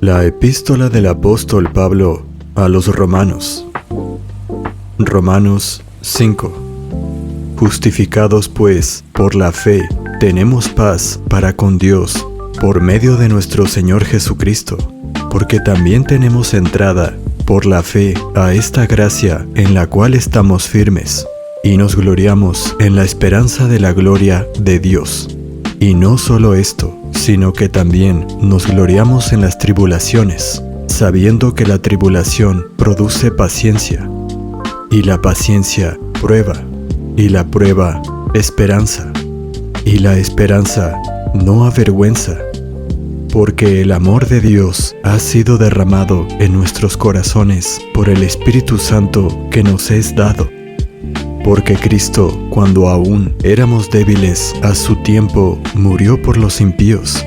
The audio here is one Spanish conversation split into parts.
La epístola del apóstol Pablo a los Romanos. Romanos 5. Justificados pues por la fe, tenemos paz para con Dios, por medio de nuestro Señor Jesucristo, porque también tenemos entrada por la fe a esta gracia en la cual estamos firmes, y nos gloriamos en la esperanza de la gloria de Dios. Y no solo esto, sino que también nos gloriamos en las tribulaciones, sabiendo que la tribulación produce paciencia, y la paciencia prueba, y la prueba esperanza, y la esperanza no avergüenza, porque el amor de Dios ha sido derramado en nuestros corazones por el Espíritu Santo que nos es dado. Porque Cristo, cuando aún éramos débiles, a su tiempo murió por los impíos.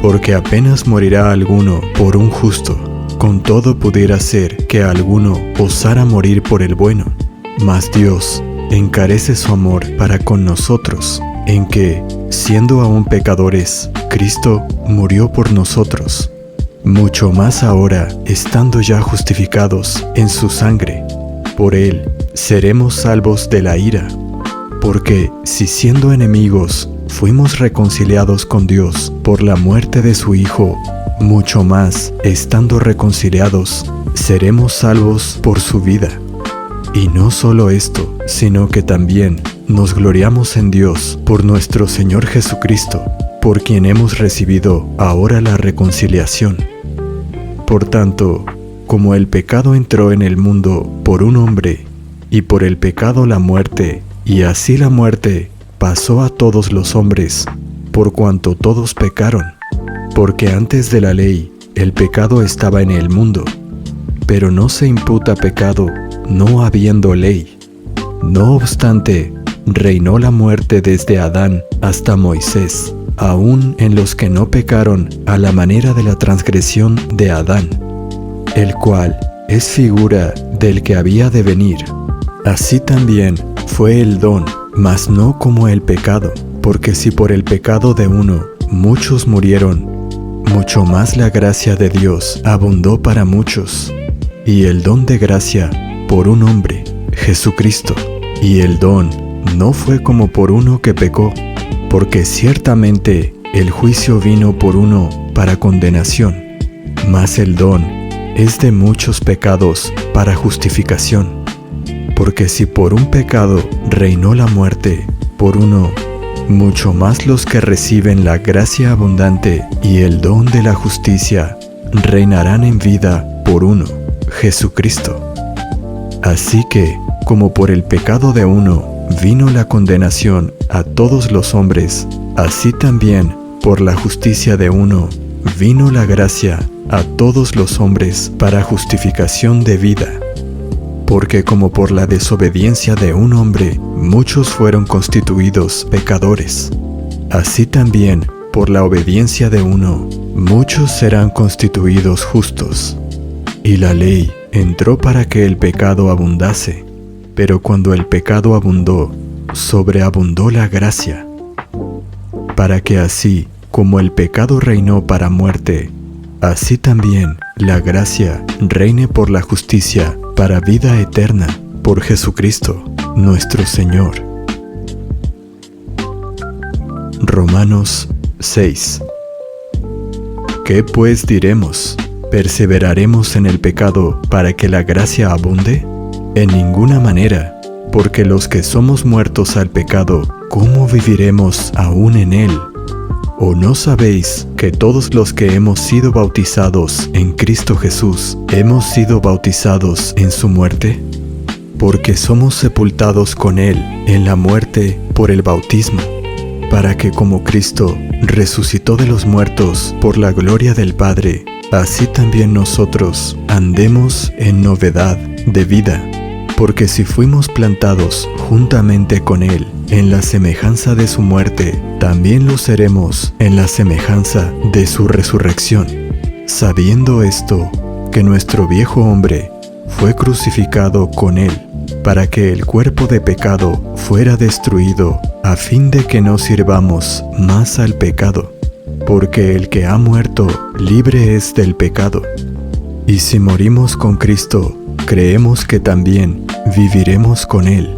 Porque apenas morirá alguno por un justo, con todo pudiera ser que alguno osara morir por el bueno. Mas Dios encarece su amor para con nosotros, en que, siendo aún pecadores, Cristo murió por nosotros. Mucho más ahora, estando ya justificados en su sangre, por Él seremos salvos de la ira. Porque si siendo enemigos fuimos reconciliados con Dios por la muerte de su Hijo, mucho más, estando reconciliados, seremos salvos por su vida. Y no solo esto, sino que también nos gloriamos en Dios por nuestro Señor Jesucristo, por quien hemos recibido ahora la reconciliación. Por tanto, como el pecado entró en el mundo por un hombre, y por el pecado la muerte, y así la muerte pasó a todos los hombres, por cuanto todos pecaron. Porque antes de la ley, el pecado estaba en el mundo, pero no se imputa pecado, no habiendo ley. No obstante, reinó la muerte desde Adán hasta Moisés, aun en los que no pecaron a la manera de la transgresión de Adán, el cual es figura del que había de venir. Así también fue el don, mas no como el pecado, porque si por el pecado de uno muchos murieron, mucho más la gracia de Dios abundó para muchos. Y el don de gracia por un hombre, Jesucristo. Y el don no fue como por uno que pecó, porque ciertamente el juicio vino por uno para condenación, mas el don es de muchos pecados para justificación. Porque si por un pecado reinó la muerte, por uno, mucho más los que reciben la gracia abundante y el don de la justicia reinarán en vida por uno, Jesucristo. Así que, como por el pecado de uno vino la condenación a todos los hombres, así también por la justicia de uno vino la gracia a todos los hombres para justificación de vida. Porque como por la desobediencia de un hombre muchos fueron constituidos pecadores, así también por la obediencia de uno muchos serán constituidos justos. Y la ley entró para que el pecado abundase, pero cuando el pecado abundó, sobreabundó la gracia, para que así como el pecado reinó para muerte, así también la gracia reine por la justicia para vida eterna, por Jesucristo, nuestro Señor. Romanos 6. ¿Qué pues diremos? ¿Perseveraremos en el pecado para que la gracia abunde? En ninguna manera, porque los que somos muertos al pecado, ¿cómo viviremos aún en él? ¿O no sabéis que todos los que hemos sido bautizados en Cristo Jesús, hemos sido bautizados en su muerte? Porque somos sepultados con Él en la muerte por el bautismo, para que como Cristo resucitó de los muertos por la gloria del Padre, así también nosotros andemos en novedad de vida. Porque si fuimos plantados juntamente con Él en la semejanza de su muerte, también lo seremos en la semejanza de su resurrección. Sabiendo esto, que nuestro viejo hombre fue crucificado con Él, para que el cuerpo de pecado fuera destruido, a fin de que no sirvamos más al pecado. porque el que ha muerto libre es del pecado. Y si morimos con Cristo, creemos que también viviremos con Él,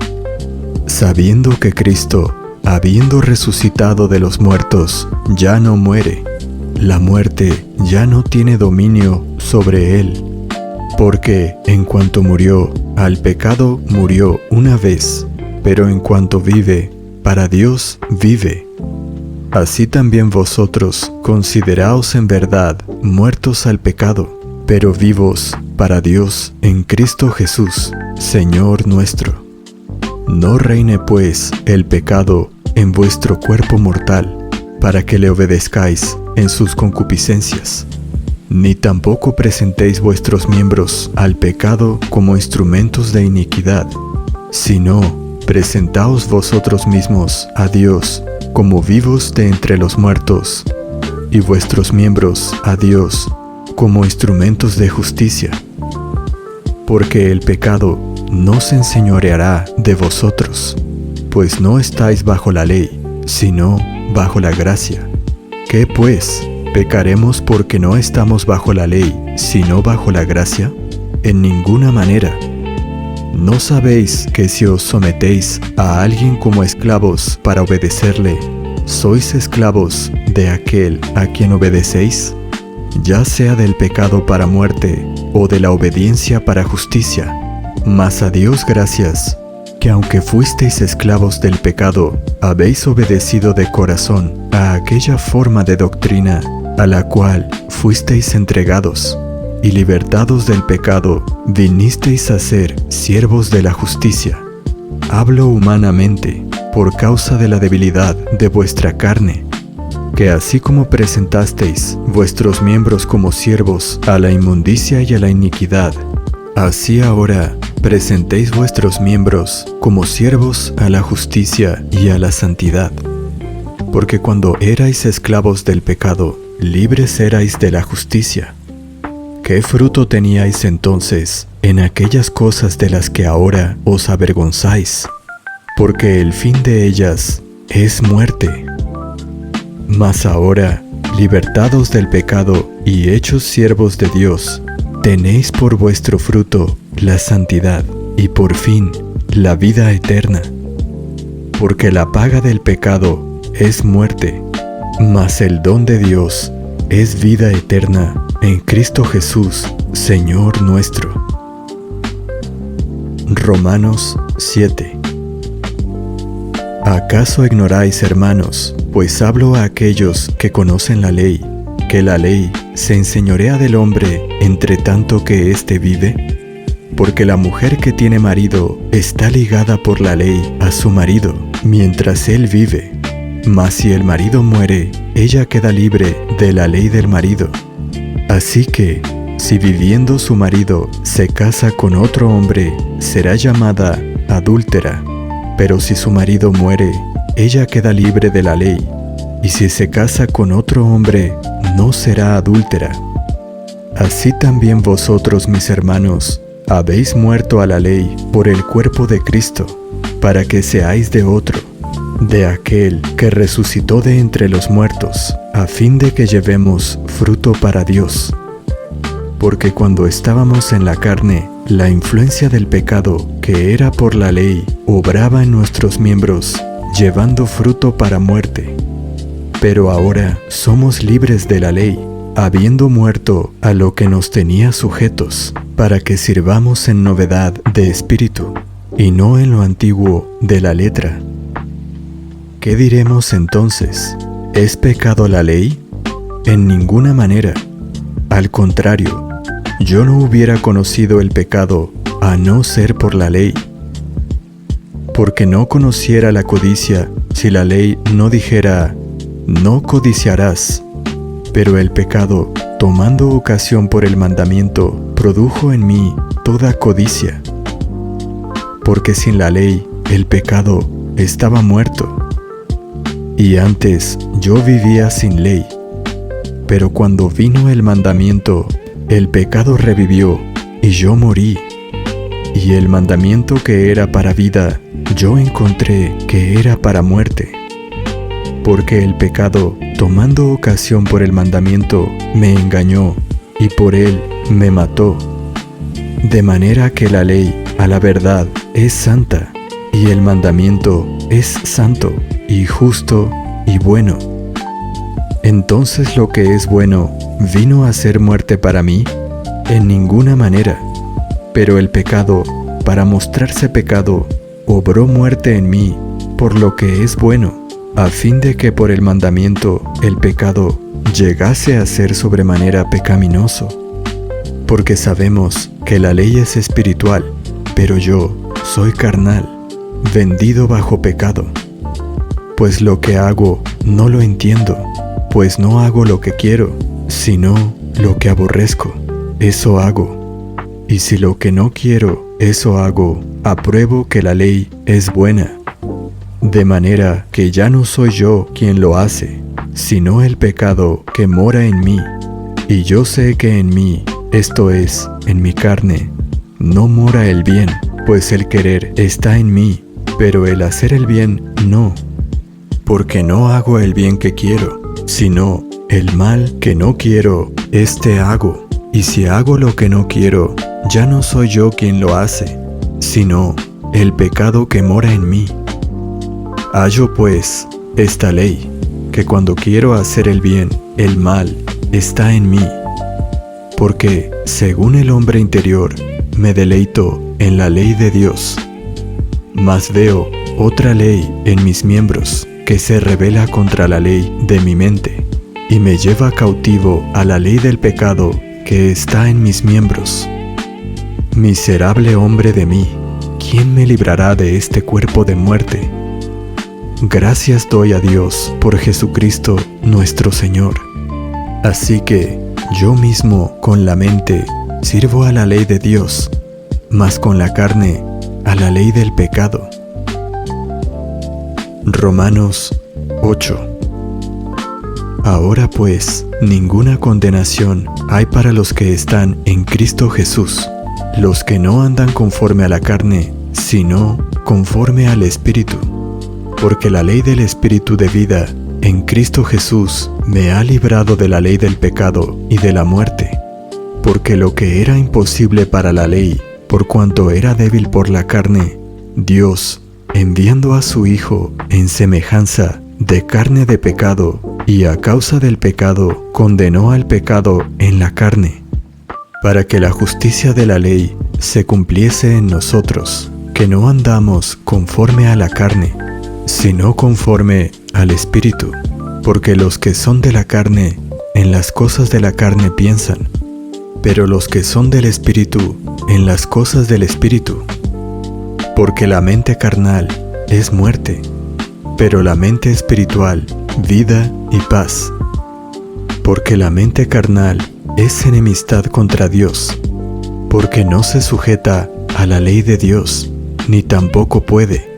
sabiendo que Cristo, habiendo resucitado de los muertos, ya no muere. La muerte ya no tiene dominio sobre Él, porque en cuanto murió, al pecado murió una vez, pero en cuanto vive, para Dios vive. Así también vosotros consideraos en verdad muertos al pecado, pero vivos para Dios en Cristo Jesús, Señor nuestro. No reine pues el pecado en vuestro cuerpo mortal, para que le obedezcáis en sus concupiscencias. Ni tampoco presentéis vuestros miembros al pecado como instrumentos de iniquidad, sino presentaos vosotros mismos a Dios como vivos de entre los muertos, y vuestros miembros a Dios como instrumentos de justicia. Porque el pecado no se enseñoreará de vosotros, pues no estáis bajo la ley, sino bajo la gracia. ¿Qué pues? ¿Pecaremos porque no estamos bajo la ley, sino bajo la gracia? En ninguna manera. ¿No sabéis que si os sometéis a alguien como esclavos para obedecerle, sois esclavos de aquel a quien obedecéis? Ya sea del pecado para muerte o de la obediencia para justicia. Mas a Dios gracias, que aunque fuisteis esclavos del pecado, habéis obedecido de corazón a aquella forma de doctrina a la cual fuisteis entregados, y libertados del pecado, vinisteis a ser siervos de la justicia. Hablo humanamente, por causa de la debilidad de vuestra carne, que así como presentasteis vuestros miembros como siervos a la inmundicia y a la iniquidad, así ahora presentéis vuestros miembros como siervos a la justicia y a la santidad. Porque cuando erais esclavos del pecado, libres erais de la justicia. ¿Qué fruto teníais entonces en aquellas cosas de las que ahora os avergonzáis? Porque el fin de ellas es muerte. Mas ahora, libertados del pecado y hechos siervos de Dios, tenéis por vuestro fruto la santidad y por fin la vida eterna. Porque la paga del pecado es muerte, mas el don de Dios es vida eterna en Cristo Jesús, Señor nuestro. Romanos 7. ¿Acaso ignoráis, hermanos, pues hablo a aquellos que conocen la ley, que la ley se enseñorea del hombre entre tanto que éste vive? Porque la mujer que tiene marido está ligada por la ley a su marido, mientras él vive. Mas si el marido muere, ella queda libre de la ley del marido. Así que, si viviendo su marido se casa con otro hombre, será llamada adúltera. Pero si su marido muere, ella queda libre de la ley. Y si se casa con otro hombre, no será adúltera. Así también vosotros, mis hermanos, habéis muerto a la ley por el cuerpo de Cristo, para que seáis de otro, de aquel que resucitó de entre los muertos, a fin de que llevemos fruto para Dios. Porque cuando estábamos en la carne, la influencia del pecado, que era por la ley, obraba en nuestros miembros, llevando fruto para muerte. Pero ahora somos libres de la ley, habiendo muerto a lo que nos tenía sujetos, para que sirvamos en novedad de espíritu, y no en lo antiguo de la letra. ¿Qué diremos entonces? ¿Es pecado la ley? En ninguna manera. Al contrario, yo no hubiera conocido el pecado a no ser por la ley. Porque no conociera la codicia si la ley no dijera, no codiciarás. Pero el pecado, tomando ocasión por el mandamiento, produjo en mí toda codicia. Porque sin la ley, el pecado estaba muerto. Y antes yo vivía sin ley. Pero cuando vino el mandamiento, el pecado revivió y yo morí. Y el mandamiento que era para vida, yo encontré que era para muerte. porque el pecado, tomando ocasión por el mandamiento, me engañó, y por él me mató. De manera que la ley, a la verdad, es santa, y el mandamiento es santo, y justo, y bueno. Entonces lo que es bueno, ¿vino a ser muerte para mí? En ninguna manera. Pero el pecado, para mostrarse pecado, obró muerte en mí, por lo que es bueno, a fin de que por el mandamiento el pecado llegase a ser sobremanera pecaminoso. Porque sabemos que la ley es espiritual, pero yo soy carnal, vendido bajo pecado. Pues lo que hago no lo entiendo, pues no hago lo que quiero, sino lo que aborrezco, eso hago. Y si lo que no quiero, eso hago, apruebo que la ley es buena. De manera que ya no soy yo quien lo hace, sino el pecado que mora en mí. Y yo sé que en mí, esto es, en mi carne, no mora el bien, pues el querer está en mí, pero el hacer el bien no. Porque no hago el bien que quiero, sino el mal que no quiero, este hago. Y si hago lo que no quiero, ya no soy yo quien lo hace, sino el pecado que mora en mí. Hallo pues esta ley, que cuando quiero hacer el bien, el mal está en mí. Porque, según el hombre interior, me deleito en la ley de Dios. Mas veo otra ley en mis miembros, que se rebela contra la ley de mi mente, y me lleva cautivo a la ley del pecado que está en mis miembros. Miserable hombre de mí, ¿quién me librará de este cuerpo de muerte? Gracias doy a Dios por Jesucristo nuestro Señor. Así que yo mismo con la mente sirvo a la ley de Dios, mas con la carne a la ley del pecado. Romanos 8. Ahora pues, ninguna condenación hay para los que están en Cristo Jesús, los que no andan conforme a la carne, sino conforme al Espíritu. Porque la ley del Espíritu de vida en Cristo Jesús me ha librado de la ley del pecado y de la muerte. Porque lo que era imposible para la ley, por cuanto era débil por la carne, Dios, enviando a su Hijo en semejanza de carne de pecado, y a causa del pecado condenó al pecado en la carne, para que la justicia de la ley se cumpliese en nosotros, que no andamos conforme a la carne, sino conforme al Espíritu. Porque los que son de la carne, en las cosas de la carne piensan, pero los que son del Espíritu, en las cosas del Espíritu. Porque la mente carnal es muerte, pero la mente espiritual, vida y paz. Porque la mente carnal es enemistad contra Dios, porque no se sujeta a la ley de Dios, ni tampoco puede.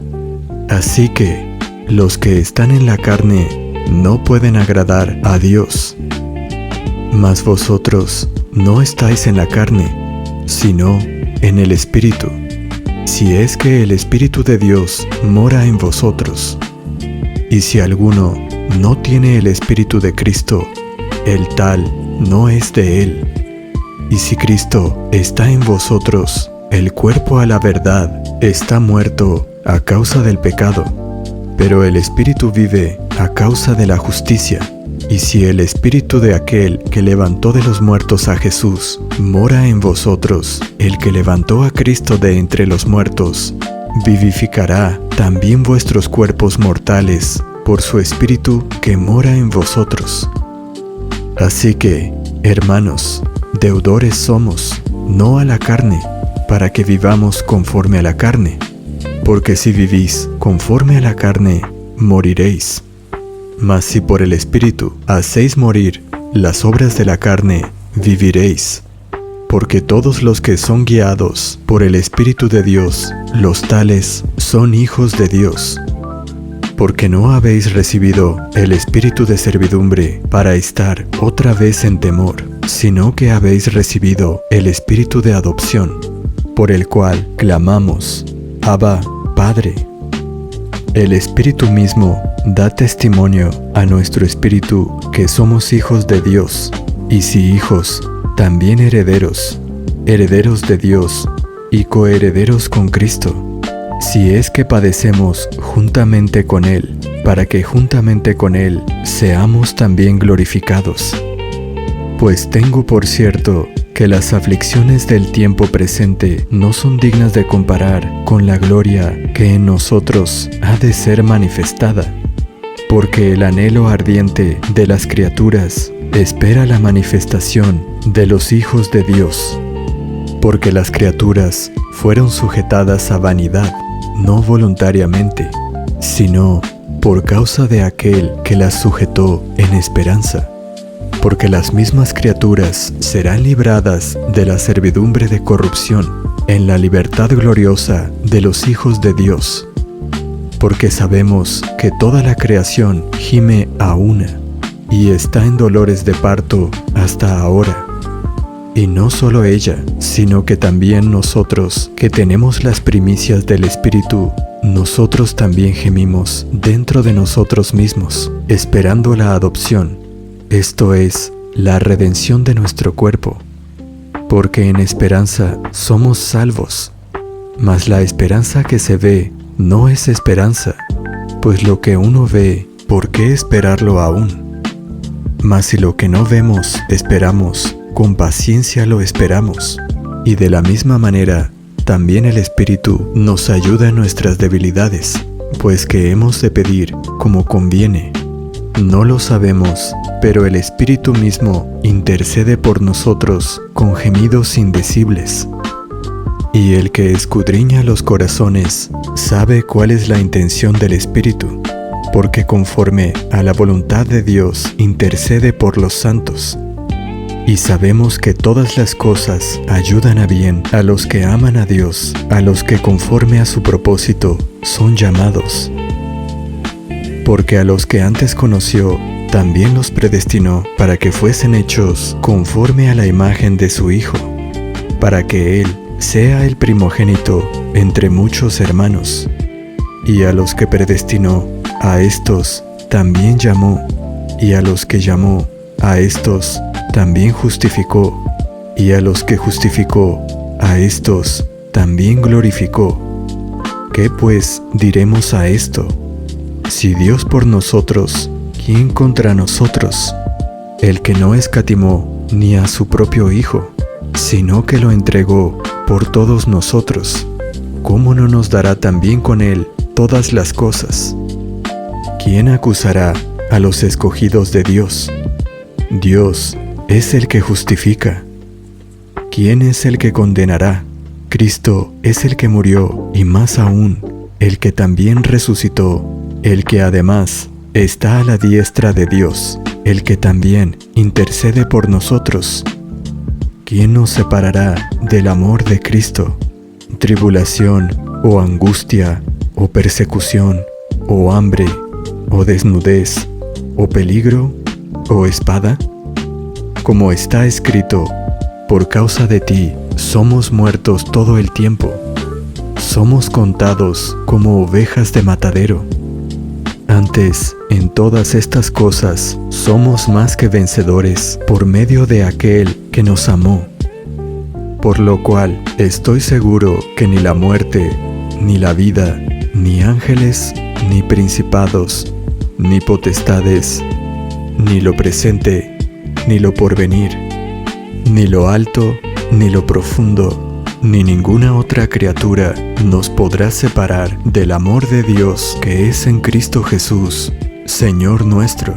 Así que los que están en la carne no pueden agradar a Dios. Mas vosotros no estáis en la carne, sino en el Espíritu, si es que el Espíritu de Dios mora en vosotros. Y si alguno no tiene el Espíritu de Cristo, el tal no es de él. Y si Cristo está en vosotros, el cuerpo a la verdad está muerto a causa del pecado, pero el Espíritu vive a causa de la justicia. Y si el Espíritu de aquel que levantó de los muertos a Jesús mora en vosotros, el que levantó a Cristo de entre los muertos, vivificará también vuestros cuerpos mortales por su Espíritu que mora en vosotros. Así que, hermanos, deudores somos, no a la carne, para que vivamos conforme a la carne. Porque si vivís conforme a la carne, moriréis. Mas si por el Espíritu hacéis morir las obras de la carne, viviréis. Porque todos los que son guiados por el Espíritu de Dios, los tales son hijos de Dios. Porque no habéis recibido el espíritu de servidumbre para estar otra vez en temor, sino que habéis recibido el espíritu de adopción, por el cual clamamos, Abba, Padre. El Espíritu mismo da testimonio a nuestro espíritu que somos hijos de Dios, y si hijos, también herederos, herederos de Dios y coherederos con Cristo, si es que padecemos juntamente con Él, para que juntamente con Él seamos también glorificados. Pues tengo por cierto que las aflicciones del tiempo presente no son dignas de comparar con la gloria que en nosotros ha de ser manifestada, porque el anhelo ardiente de las criaturas espera la manifestación de los hijos de Dios, porque las criaturas fueron sujetadas a vanidad, no voluntariamente, sino por causa de aquel que las sujetó en esperanza. Porque las mismas criaturas serán libradas de la servidumbre de corrupción en la libertad gloriosa de los hijos de Dios. Porque sabemos que toda la creación gime a una y está en dolores de parto hasta ahora. Y no solo ella, sino que también nosotros, que tenemos las primicias del Espíritu, nosotros también gemimos dentro de nosotros mismos, esperando la adopción. Esto es, la redención de nuestro cuerpo, porque en esperanza somos salvos. Mas la esperanza que se ve no es esperanza, pues lo que uno ve, ¿por qué esperarlo aún? Mas si lo que no vemos esperamos, con paciencia lo esperamos. Y de la misma manera, también el Espíritu nos ayuda en nuestras debilidades, pues que hemos de pedir como conviene. No lo sabemos, pero el Espíritu mismo intercede por nosotros con gemidos indecibles. Y el que escudriña los corazones sabe cuál es la intención del Espíritu, porque conforme a la voluntad de Dios intercede por los santos. Y sabemos que todas las cosas ayudan a bien a los que aman a Dios, a los que conforme a su propósito son llamados. Porque a los que antes conoció, también los predestinó para que fuesen hechos conforme a la imagen de su Hijo, para que Él sea el primogénito entre muchos hermanos. Y a los que predestinó, a estos también llamó, y a los que llamó, a estos también justificó, y a los que justificó, a estos también glorificó. ¿Qué pues diremos a esto? Si Dios por nosotros, ¿quién contra nosotros? El que no escatimó ni a su propio Hijo, sino que lo entregó por todos nosotros, ¿cómo no nos dará también con Él todas las cosas? ¿Quién acusará a los escogidos de Dios? Dios es el que justifica. ¿Quién es el que condenará? Cristo es el que murió, y más aún, el que también resucitó, el que además está a la diestra de Dios, el que también intercede por nosotros. ¿Quién nos separará del amor de Cristo? ¿Tribulación, o angustia, o persecución, o hambre, o desnudez, o peligro, o espada? Como está escrito, por causa de ti somos muertos todo el tiempo. Somos contados como ovejas de matadero. Antes, en todas estas cosas, somos más que vencedores por medio de aquel que nos amó. Por lo cual, estoy seguro que ni la muerte, ni la vida, ni ángeles, ni principados, ni potestades, ni lo presente, ni lo porvenir, ni lo alto, ni lo profundo, ni ninguna otra criatura nos podrá separar del amor de Dios que es en Cristo Jesús, Señor nuestro.